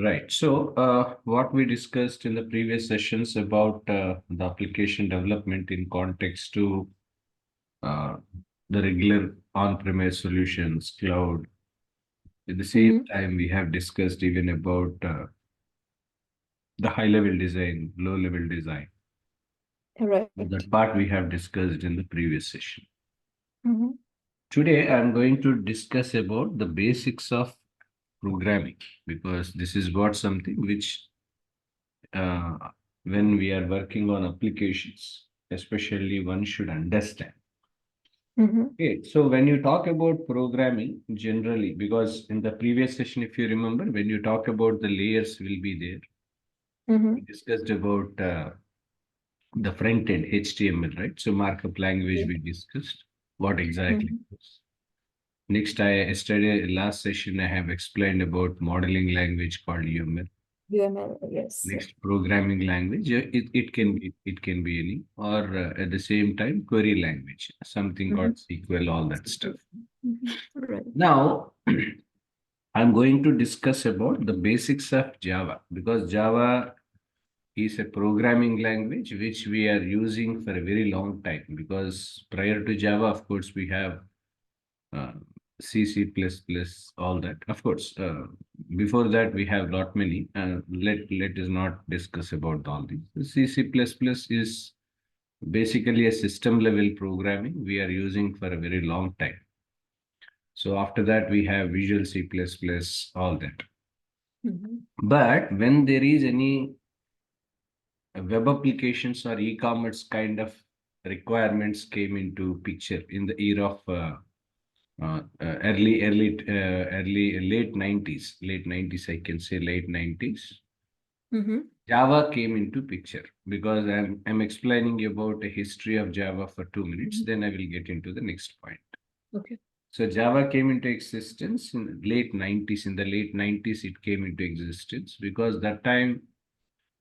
Right. So, what we discussed in the previous sessions about the application development in context to uh, the regular on-premise solutions, cloud. At the same Mm-hmm. time, we have discussed even about the high-level design, low-level design. Right. That part we have discussed in the previous session. Mm-hmm. Today, I'm going to discuss about the basics of programming because this is what something which uh, when we are working on applications, especially one should understand. Mm-hmm. Okay, so when you talk about programming generally, because in the previous session, if you remember, when you talk about the layers will be there, Mm-hmm. we discussed about the front end HTML, right? So markup language Yeah. we discussed what exactly Mm-hmm. it is. Next, I yesterday last session I have explained about modeling language called UML. UML, yes. Next, programming language. It can be any, or at the same time query language, something Mm-hmm. called SQL, all that stuff. Mm-hmm. Right. Now, I'm going to discuss about the basics of Java because Java is a programming language which we are using for a very long time. Because prior to Java, of course, we have uh, C, C++, all that. Of course, before that we have lot many. Let us not discuss about all these. C, C++ is basically a system level programming we are using for a very long time. So after that we have Visual C++, all that. Mm-hmm. But when there is any web applications or e-commerce kind of requirements came into picture in the era of late 90s, I can say late 90s. Mm-hmm. Java came into picture because I'm explaining about a history of Java for 2 minutes, then I will get into the next point. Okay. So Java came into existence in late 90s. In the late 90s, it came into existence because that time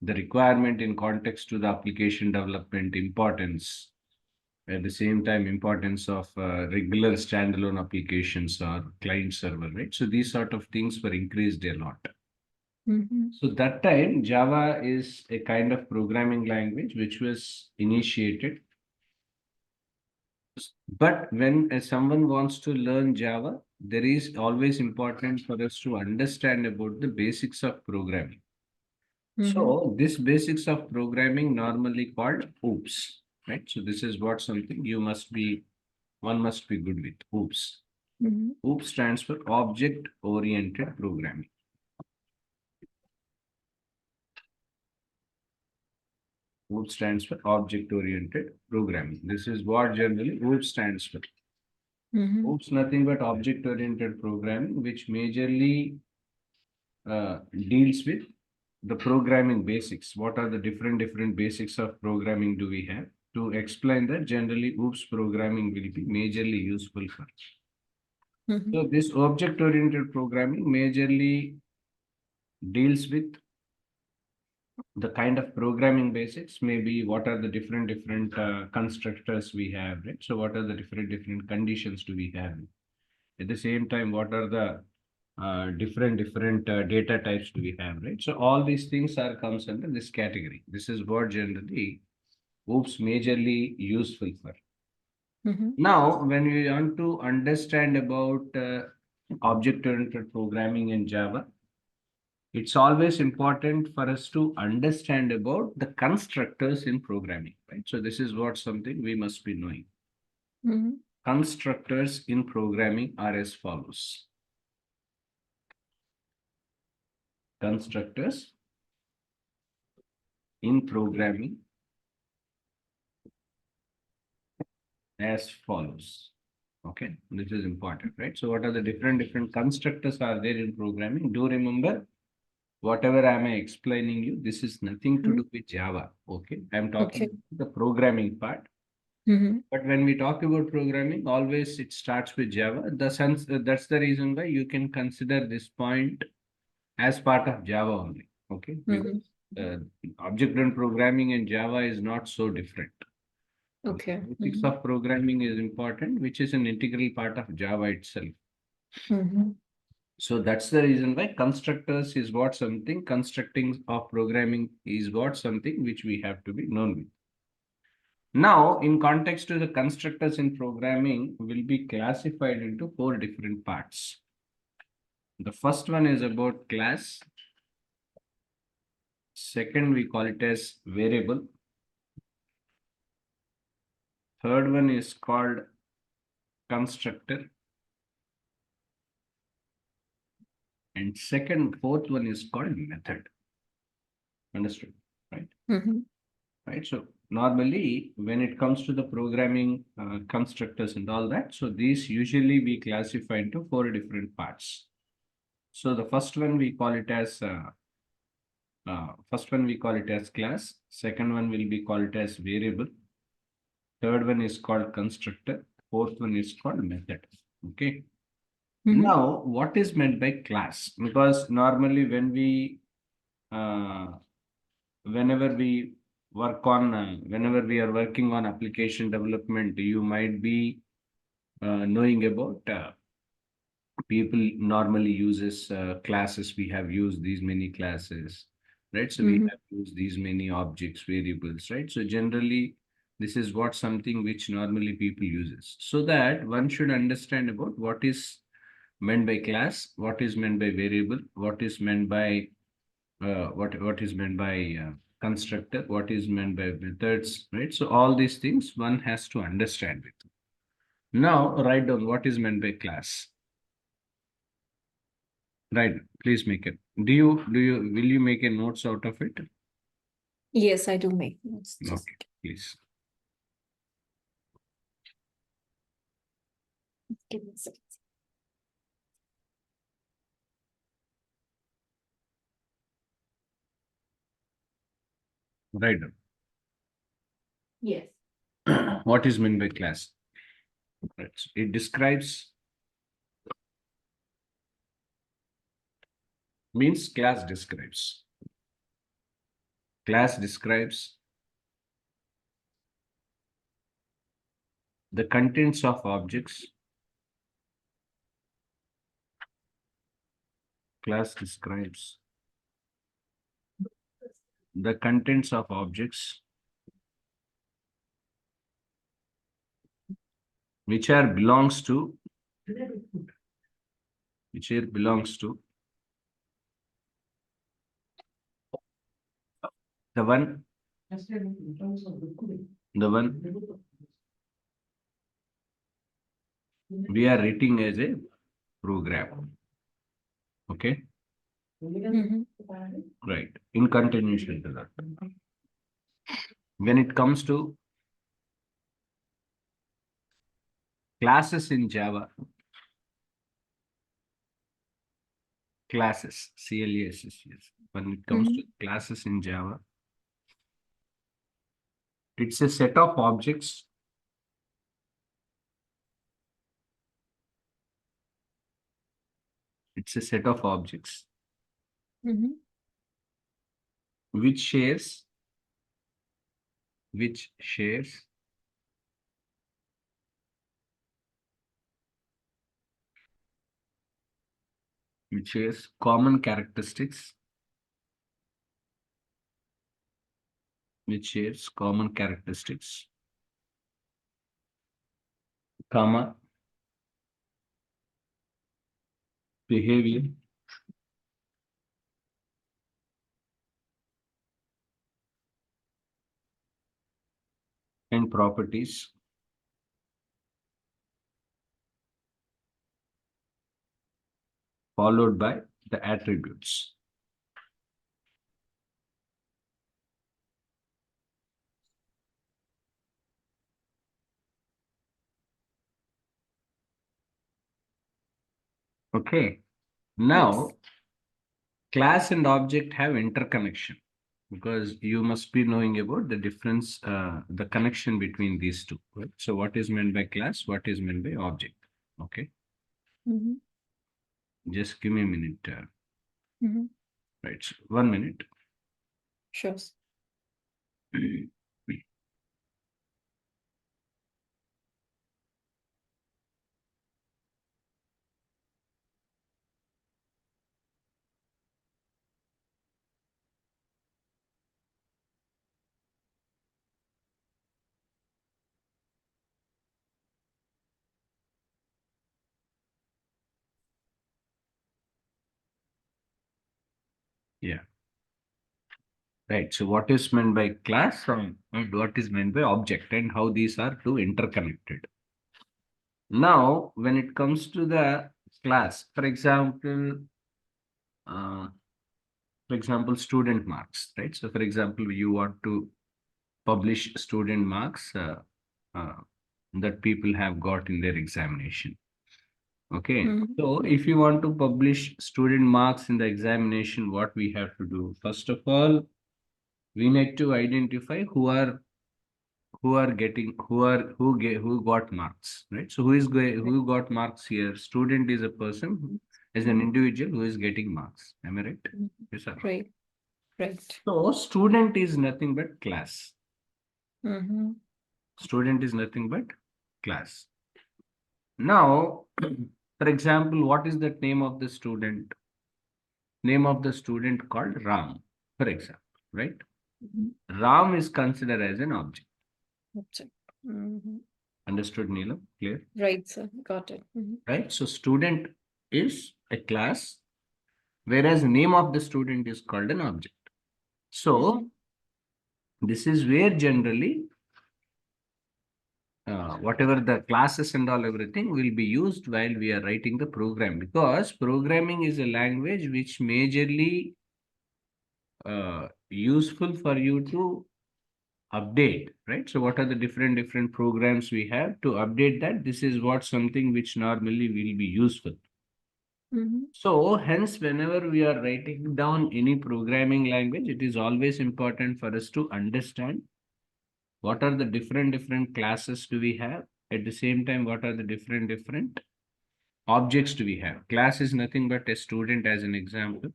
the requirement in context to the application development importance, at the same time importance of regular standalone applications or client server, right? So these sort of things were increased a lot. Mm-hmm. So that time Java is a kind of programming language which was initiated. But when someone wants to learn Java, there is always important for us to understand about the basics of programming. Mm-hmm. So this basics of programming normally called OOPS, right? So this is what something one must be good with. OOPS. Mm-hmm. OOPS stands for Object Oriented Programming. OOPS stands for Object Oriented Programming. This is what generally OOPS stands for. Mm-hmm. OOPS nothing but Object Oriented Programming, which majorly deals with the programming basics. What are the different basics of programming do we have? To explain that, generally OOPS programming will be majorly useful for. Mm-hmm. So this object-oriented programming majorly deals with the kind of programming basics, maybe what are the different constructors we have, right? So what are the different conditions do we have? At the same time, what are the different data types do we have, right? So all these things are comes under this category. This is what generally OOPS majorly useful for. Mm-hmm. Now, when we want to understand about object-oriented programming in Java, it's always important for us to understand about the constructors in programming, right? So this is what something we must be knowing. Mm-hmm. Constructors in programming are as follows. Constructors in programming as follows. Okay, this is important, right? So what are the different constructors are there in programming? Do remember whatever am I explaining you, this is nothing to Mm-hmm. do with Java. Okay, I'm talking Okay. about the programming part. Mm-hmm. But when we talk about programming, always it starts with Java. The sense that's the reason why you can consider this point as part of Java only. Okay, Mm-hmm. because object-oriented programming in Java is not so different. Okay. Basics Mm-hmm. of programming is important, which is an integral part of Java itself. Mm-hmm. So that's the reason why constructors is what something, constructing of programming is what something which we have to be known with. Now, in context to the constructors in programming will be classified into 4 different parts. The first one is about class. Second, we call it as variable. Third one is called constructor. And fourth one is called method. Understood, right? Mm-hmm. Right. So normally when it comes to the programming constructors and all that, so these usually we classify into 4 different parts. So the first one we call it as class. Second one will be called as variable. Third one is called constructor. Fourth one is called method. Okay. Mm-hmm. Now, what is meant by class? Because normally when we uh, whenever we whenever we are working on application development, you might be knowing about people normally uses classes. We have used these many classes, right? So we Mm-hmm. have used these many objects, variables, right? So generally, this is what something which normally people uses. So that one should understand about what is meant by class, what is meant by variable, what is meant by what is meant by constructor, what is meant by methods, right? So all these things one has to understand it. Now write down what is meant by class. Right, please make it. Will you make a notes out of it? Yes, I do make notes. Just Okay, please. give me a second. Right Yes. down. What is meant by class? Right. So it describes means class describes. Class describes the contents of objects. Class describes the contents of objects which are belongs to which here belongs to the one we are writing as a program. Okay, Mm-hmm. right. In continuation to that, when it comes to classes in Java, classes, CLASSES. When it comes to classes in Java, it's a set of objects Mm-hmm. which shares which shares common characteristics comma behavior and properties followed by the attributes. Okay. Now, class and object have interconnection because you must be knowing about the difference, the connection between these two. Right? So, what is meant by class? What is meant by object? Okay. Mm-hmm. Just give me a minute. Mm-hmm. Right. So 1 minute. Sure. Yeah. Right. So what is meant by class and what is meant by object and how these are two interconnected. Now, when it comes to the class, uh, for example, student marks, right? So for example, you want to publish student marks uh, that people have got in their examination. Okay. Mhm. So if you want to publish student marks in the examination, what we have to do? First of all, we need to identify who got marks, right? So who got marks here? Student is a person who is an individual who is getting marks. Am I right? Mhm. Yes, sir. Right. Right. So student is nothing but class. Mm-hmm. Student is nothing but class. Now, for example, what is the name of the student? Name of the student called Ram, for example, right? Mm-hmm. Ram is considered as an object. Object. Mm-hmm. Understood, Neelam? Clear? Right, sir. Got it. Mm-hmm. Right? So student is a class, whereas name of the student is called an object. So this is where generally whatever the classes and all everything will be used while we are writing the program, because programming is a language which majorly useful for you to update, right? So what are the different programs we have to update that? This is what something which normally will be useful. Mm-hmm. So hence, whenever we are writing down any programming language, it is always important for us to understand what are the different classes do we have. At the same time, what are the different objects do we have? Class is nothing but a student as an example.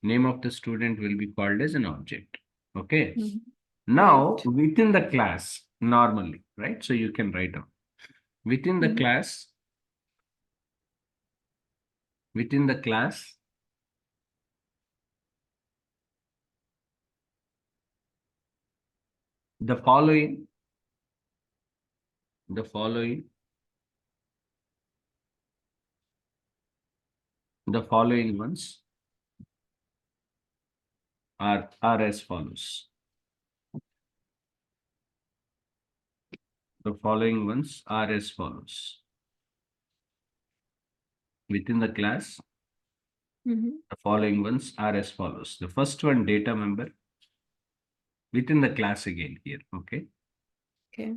Name of the student will be called as an object. Okay. Mm-hmm. Now, Right. within the class, normally, right? So you can write down within the Mhm. class, within the class, the following, the following, the following ones are as follows. The following ones are as follows. Within the class, Mm-hmm. the following ones are as follows. The first one, data member, within the class again here, okay? Okay.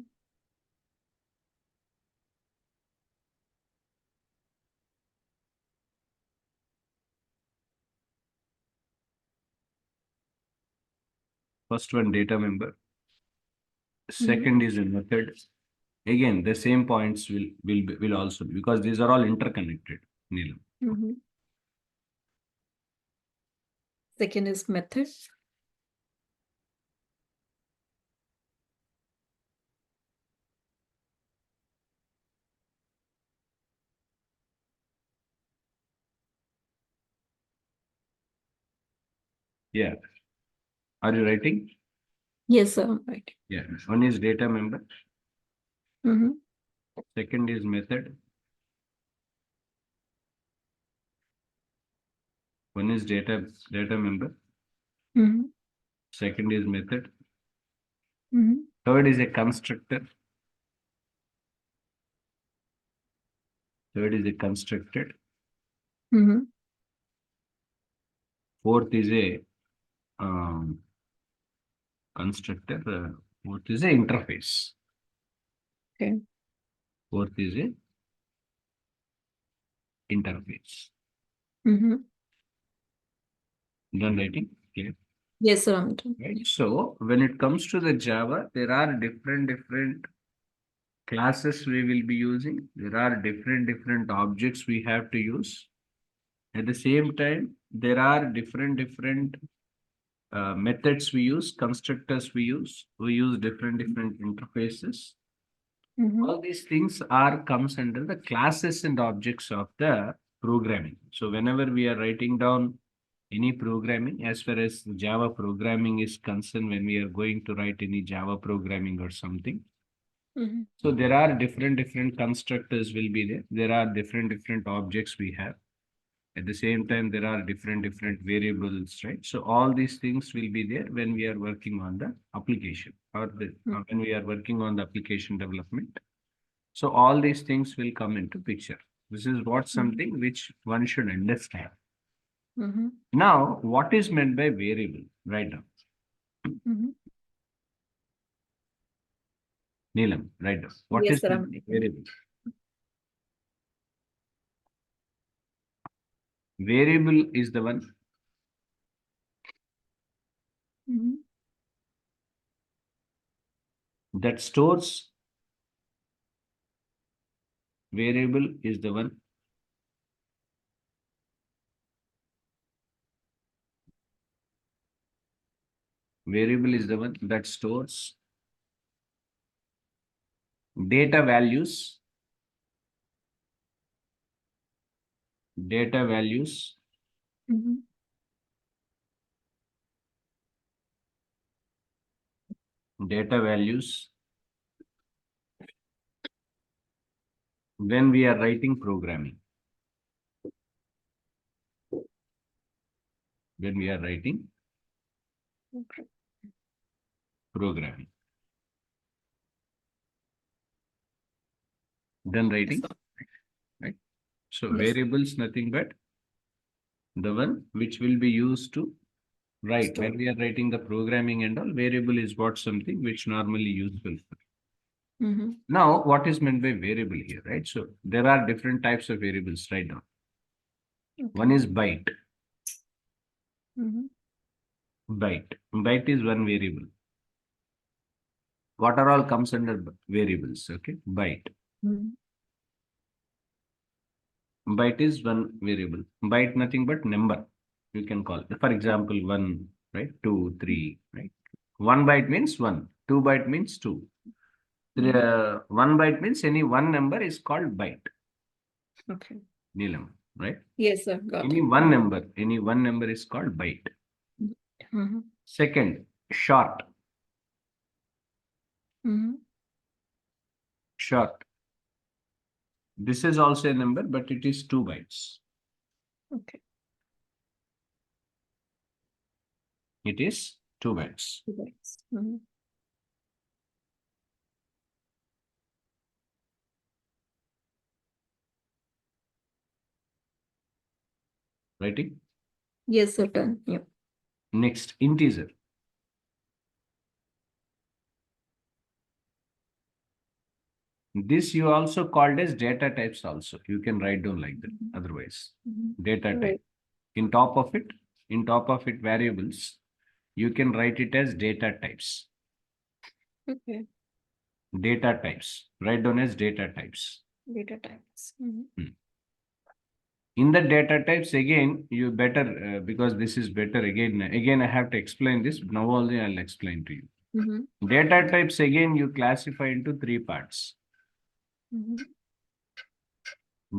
First one, data member. Mm-hmm. Second is a method. Again, the same points will also, because these are all interconnected, Neelam. Mm-hmm. Second is method. Yeah. Are you writing? Yes, sir. Right. Yeah. One is data member. Mm-hmm. Second is method. One is data member. Mm-hmm. Second is method. Mm-hmm. Third is a constructor. Third is a constructed. Mm-hmm. Fourth is a constructor. Fourth is a interface. Okay. Fourth is a interface. Mm-hmm. Done writing? Okay. Yes, sir. I'm done. Right. So when it comes to the Java, there are different classes we will be using. There are different objects we have to use. At the same time, there are different methods we use, constructors we use. We use different interfaces. Mm-hmm. All these things are comes under the classes and objects of the programming. So whenever we are writing down any programming, as far as Java programming is concerned, when we are going to write any Java programming or something, Mm-hmm. so there are different constructors will be there. There are different objects we have. At the same time, there are different variables, right? So all these things will be there when we are working on the application or when we are working on the application development. So all these things will come into picture. This is what something which one should understand. Mm-hmm. Now, what is meant by variable? Right now, Mm-hmm. Neelam, right now. What Yes, is sir. meant by variable? Variable is the one Mm-hmm. that stores. Variable is the one that stores data values Mm-hmm. when we are writing programming. When we are writing Okay. programming. Then writing, right? So Yes. variables nothing but the one which will be used to write. Store. When we are writing the programming and all, variable is what something which normally useful. Mm-hmm. Now, what is meant by variable here, right? So there are different types of variables right now. Okay. One is byte. Mm-hmm. Byte is one variable. What are all comes under variables? Okay, byte. Mm-hmm. Byte is one variable. Byte nothing but number. You can call it. For example, 1, right? 2, 3, right? 1 byte means 1. 2 byte means 2. 1 byte means any one number is called byte. Okay. Neelam, right? Yes, sir. Got Any it. one number is called byte. Mm-hmm. Second, short. Mm-hmm. Short. This is also a number, but it is 2 bytes. Okay. It is 2 bytes. Mm-hmm. Writing. Yes, sir. Done. Yeah. Next, integer. This you also called as data types also. You can write down like that. Otherwise, data type. Right. In top of it, variables, you can write it as data types. Okay. Data types. Write down as data types. Data types. Mm-hmm. In the data types, again, you better, because this is better, again, I have to explain this. Now only I'll explain to you. Mm-hmm. Data types, again, you classify into 3 parts. Mm-hmm.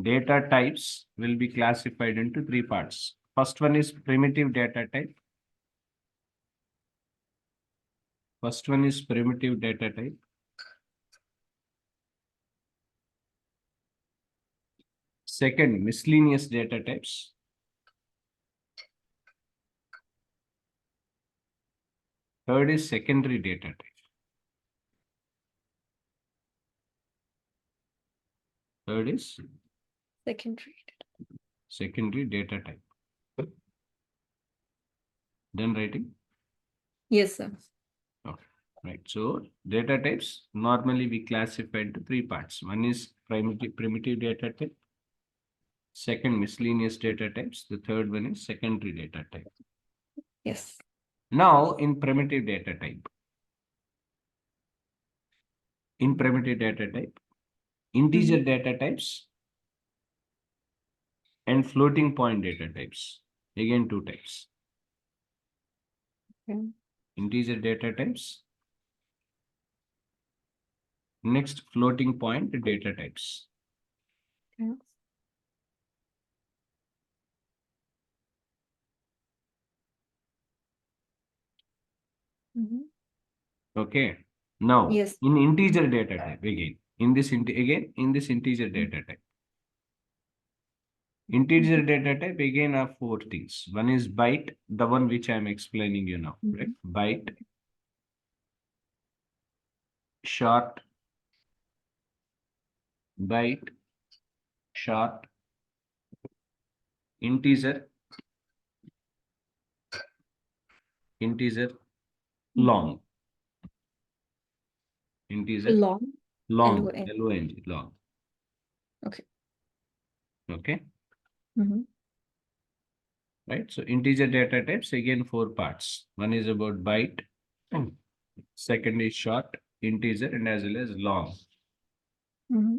Data types will be classified into 3 parts. First one is primitive data type. Second, miscellaneous data types. Third is secondary data type. Third is secondary data type. Then writing. Yes, sir. Okay, right. So data types normally we classify into 3 parts. One is primitive data type. Second, miscellaneous data types. The third one is secondary data type. Yes. Now, in primitive data type, integer data types and floating point data types. Again, 2 types. Okay. Integer data types. Next, floating point data types. Okay. Mm-hmm. Okay. Now, Yes. in integer data type, again, in this integer data type. Integer data type again are four things. One is byte, the one which I am explaining you now, right? Byte, short, byte, short, integer, long, integer, Long. long, L-O-N. L-O-N-G, long. Okay. Okay, Mm-hmm. right? So integer data types, again, four parts. One is about byte, second is short, integer, and as well as long. Mm-hmm.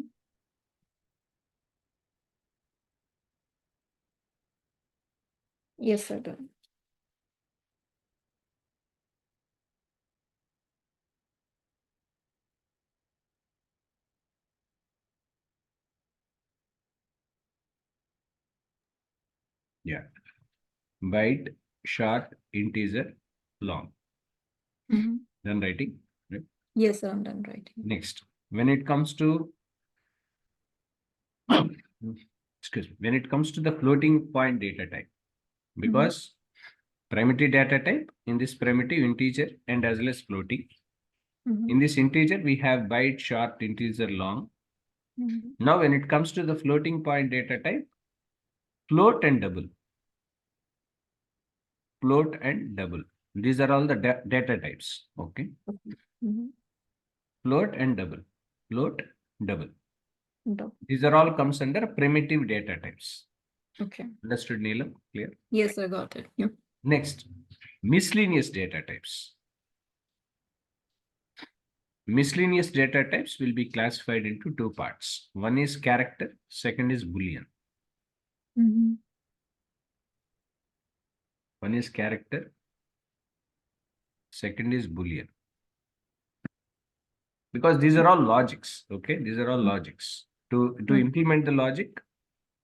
Yes, sir. Done. Yeah. Byte, short, integer, long. Mm-hmm. Done writing, right? Yes, sir. I'm done writing. Next, when it comes to when it comes to the floating point data type, because primitive data type, in this primitive integer and as well as floating. Mm-hmm. In this integer, we have byte, short, integer, long. Mm-hmm. Now, when it comes to the floating point data type, float and double. Float and double. These are all the data types. Okay. Mm-hmm. Float and double. Float, double. Done. These are all comes under primitive data types. Okay. Understood, Neelam? Clear? Yes, I got it. Yeah. Next, miscellaneous data types. Miscellaneous data types will be classified into two parts. One is character, second is Boolean. Mm-hmm. One is character, second is Boolean. Because these are all logics, okay? These are all logics. To implement the logic,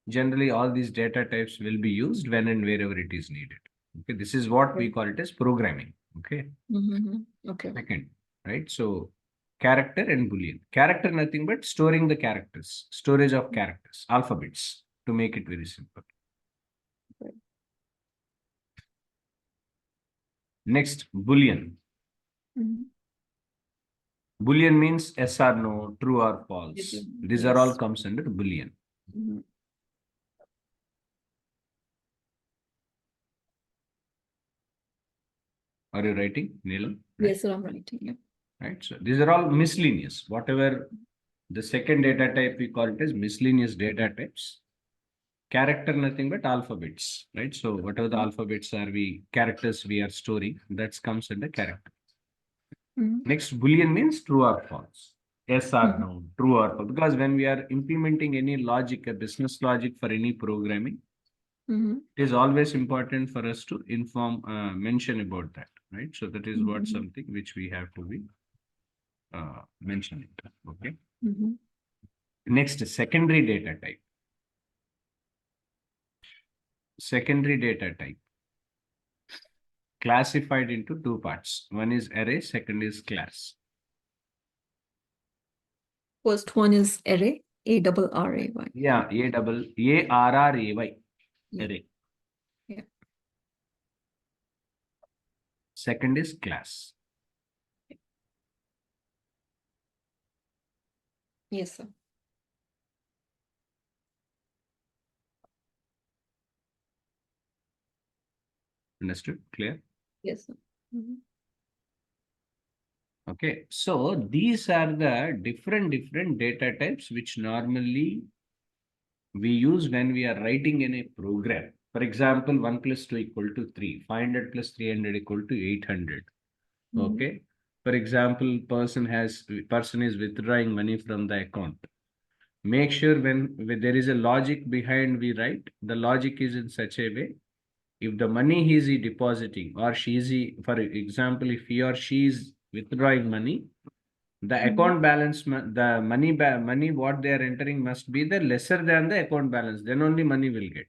generally all these data types will be used when and wherever it is needed. Okay, this is what we call it as programming. Okay. Mm-hmm. Okay. Second, right? So character and Boolean. Character, nothing but storing the characters, storage of characters, alphabets, to make it very simple. Right. Next, Boolean. Mm-hmm. Boolean means yes or no, true or false. Yes. These are all comes under Boolean. Mm-hmm. Are you writing, Neelam? Right? Yes, sir. I'm writing. Yeah. Right. So these are all miscellaneous. Whatever the second data type, we call it as miscellaneous data types. Character, nothing but alphabets, right? So whatever the alphabets are, characters we are storing, that comes under character. Mm-hmm. Next, Boolean means true or false. Yes or Mhm. no, true or false. Because when we are implementing any logic, a business logic for any programming, Mm-hmm. it is always important for us to mention about that, right? So that is what something which we have to be mentioning. Okay. Mm-hmm. Next, secondary data type. Secondary data type classified into two parts. One is array, second is class. First one is array, A-double-R-A-Y. Yeah, A-R-R-A-Y, Yeah. array. Yeah. Second is class. Yes, sir. Understood? Clear? Yes, sir. Mm-hmm. Okay. So these are the different data types which normally we use when we are writing in a program. For example, 1 plus 2 equal to 3, 500 plus 300 equal to 800. Okay. For example, person is withdrawing money from the account. Make sure when there is a logic behind we write, the logic is in such a way. If the money he is depositing or she is, for example, if he or she is withdrawing money, the account balance, the money what they are entering must be the lesser than the account balance. Then only money will get.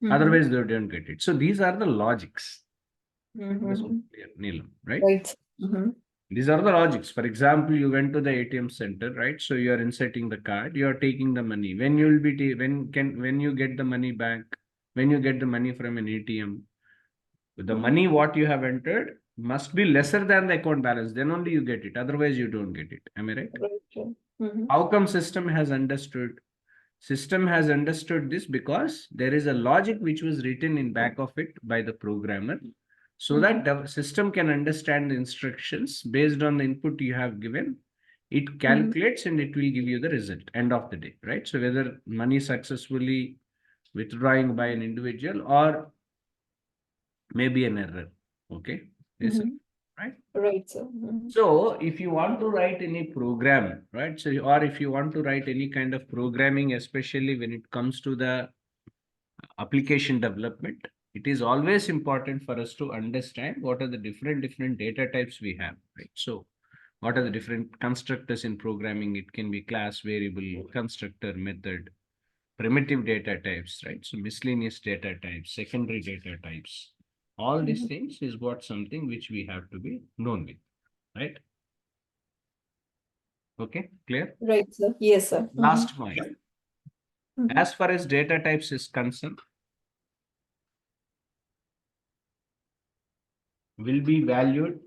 Otherwise, they don't get it. So these are the logics. Mm-hmm. Neelam, right? Right. Mm-hmm. These are the logics. For example, you went to the ATM center, right? So you are inserting the card, you are taking the money. When you will be when you get the money back, when you get the money from an ATM, the money what you have entered must be lesser than the account balance. Then only you get it. Otherwise, you don't get it. Am I right? Right. Mm-hmm. How come system has understood? System has understood this because there is a logic which was written in back of it by the programmer, so that the system can understand the instructions based on the input you have given. It calculates and it will give you the result end of the day, right? So whether money successfully withdrawing by an individual or maybe an error. Okay. Yes, sir. Right. Right, sir. Mm-hmm. So if you want to write any program, right? So, or if you want to write any kind of programming, especially when it comes to the application development, it is always important for us to understand what are the different data types we have, right? So what are the different constructors in programming? It can be class, variable, constructor, method, primitive data types, right? So miscellaneous data types, secondary data types. All these things is what something which we have to be known with, right? Okay, clear? Right, sir. Yes, sir. Last point. Mhm. As far as data types is concerned, will be valued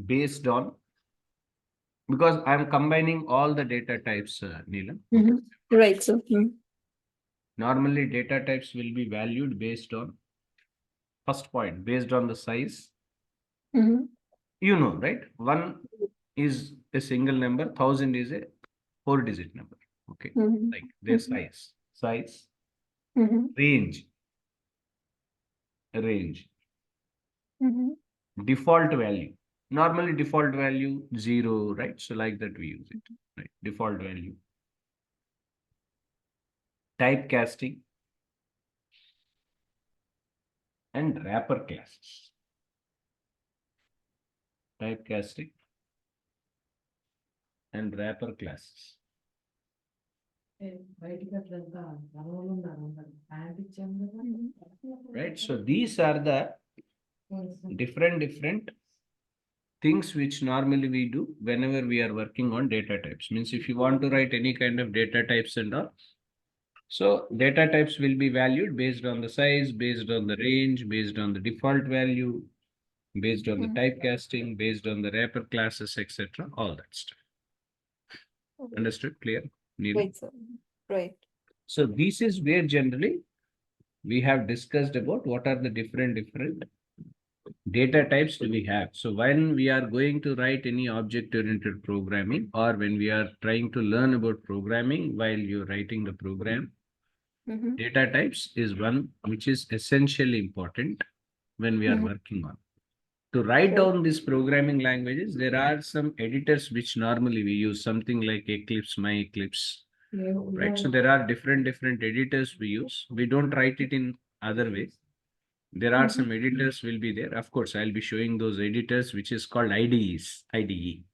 based on, because I'm combining all the data types, Neelam. Mhm. Right, sir. Normally, data types will be valued based on, first point, based on the size. Mhm. You know, right? One is a single number, 1000 is a 4-digit number. Okay, Mhm. like their Mhm. size, Mhm. range, Mhm. default value. Normally, default value 0, right? So like that we use it, right? Default value. Typecasting and wrapper classes. Typecasting and wrapper classes. Right? So these are the different things which normally we do whenever we are working on data types. Means if you want to write any kind of data types and all, so data types will be valued based on the size, based on the range, based on the default value, based on the typecasting, based on the wrapper classes, etc. All that stuff. Understood? Clear? Neil? Right, sir. Right. So this is where generally we have discussed about what are the different data types do we have. So when we are going to write any object-oriented programming, or when we are trying to learn about programming while you're writing the program, Mhm. data types is one which is essentially important when we are Mhm. working on. To write Right. down these programming languages, there are some editors which normally we use, something like Eclipse, MyEclipse, right? So there are different editors we use. We don't write it in other ways. There are some editors will be there. Of course, I'll be showing those editors, which is called IDEs, IDE.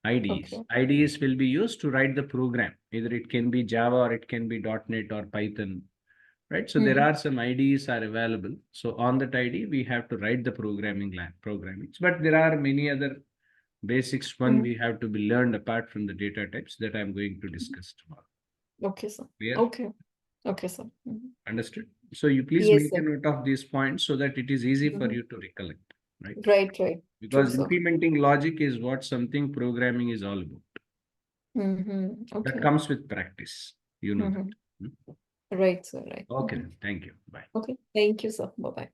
IDEs. Okay. IDEs will be used to write the program. Either it can be Java or it can be .NET or Python, right? So there are some IDEs are available. So on that IDE, we have to write the programming. But there are many other basics one we have to be learned apart from the data types that I'm going to discuss tomorrow. Okay, sir. Clear? Okay. Okay, sir. Understood? So you please Yes, make a sir. note of these points so that it is easy for you to recollect, right? Right, right. True, Because sir. implementing logic is what something programming is all about. That Okay. comes with practice. You know that. Right, sir. Right. Okay, then. Thank you. Bye. Okay. Thank you, sir. Bye-bye.